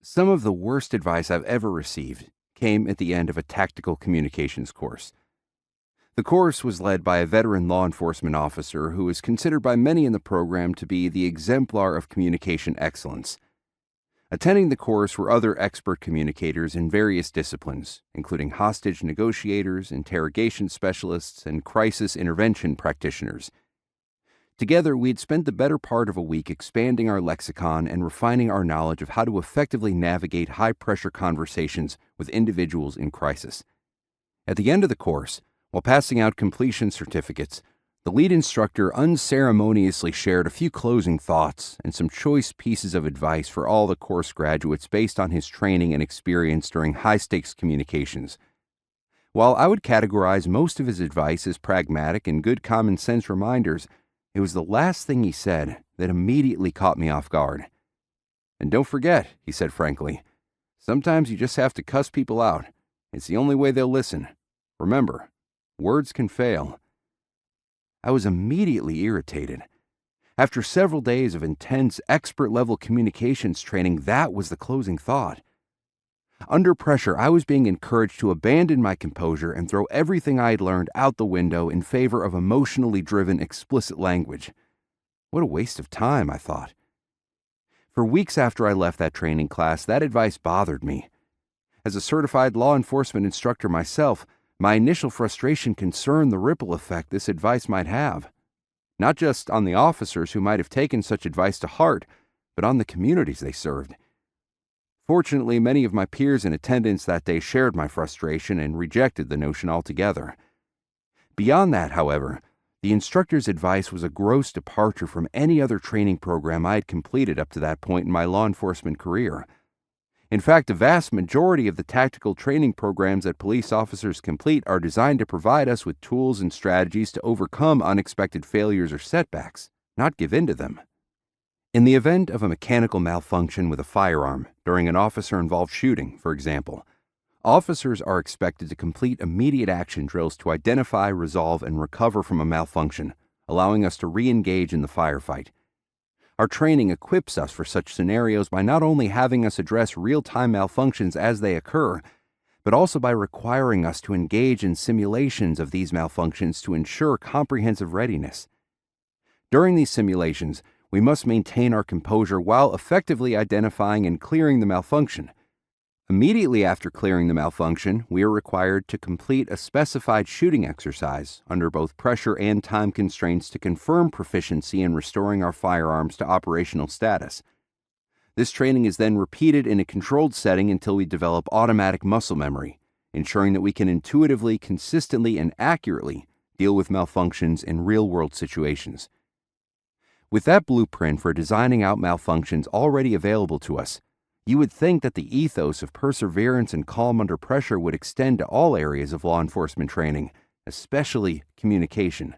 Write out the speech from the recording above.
Some of the worst advice I've ever received came at the end of a tactical communications course. The course was led by a veteran law enforcement officer who is considered by many in the program to be the exemplar of communication excellence. Attending the course were other expert communicators in various disciplines, including hostage negotiators, interrogation specialists, and crisis intervention practitioners. Together, we had spent the better part of a week expanding our lexicon and refining our knowledge of how to effectively navigate high-pressure conversations with individuals in crisis. At the end of the course, while passing out completion certificates, the lead instructor unceremoniously shared a few closing thoughts and some choice pieces of advice for all the course graduates based on his training and experience during high-stakes communications. While I would categorize most of his advice as pragmatic and good common-sense reminders, it was the last thing he said that immediately caught me off guard. "And don't forget," he said frankly, "sometimes you just have to cuss people out. It's the only way they'll listen. Remember, words can fail." I was immediately irritated. After several days of intense, expert-level communications training, that was the closing thought. Under pressure, I was being encouraged to abandon my composure and throw everything I had learned out the window in favor of emotionally driven, explicit language. What a waste of time, I thought. For weeks after I left that training class, that advice bothered me. As a certified law enforcement instructor myself, my initial frustration concerned the ripple effect this advice might have, not just on the officers who might have taken such advice to heart, but on the communities they served. Fortunately, many of my peers in attendance that day shared my frustration and rejected the notion altogether. Beyond that, however, the instructor's advice was a gross departure from any other training program I had completed up to that point in my law enforcement career. In fact, the vast majority of the tactical training programs that police officers complete are designed to provide us with tools and strategies to overcome unexpected failures or setbacks, not give in to them. In the event of a mechanical malfunction with a firearm during an officer-involved shooting, for example, officers are expected to complete immediate action drills to identify, resolve, and recover from a malfunction, allowing us to re-engage in the firefight. Our training equips us for such scenarios by not only having us address real-time malfunctions as they occur, but also by requiring us to engage in simulations of these malfunctions to ensure comprehensive readiness. During these simulations, we must maintain our composure while effectively identifying and clearing the malfunction. Immediately after clearing the malfunction, we are required to complete a specified shooting exercise under both pressure and time constraints to confirm proficiency in restoring our firearms to operational status. This training is then repeated in a controlled setting until we develop automatic muscle memory, ensuring that we can intuitively, consistently, and accurately deal with malfunctions in real-world situations. With that blueprint for designing out malfunctions already available to us, you would think that the ethos of perseverance and calm under pressure would extend to all areas of law enforcement training, especially communication.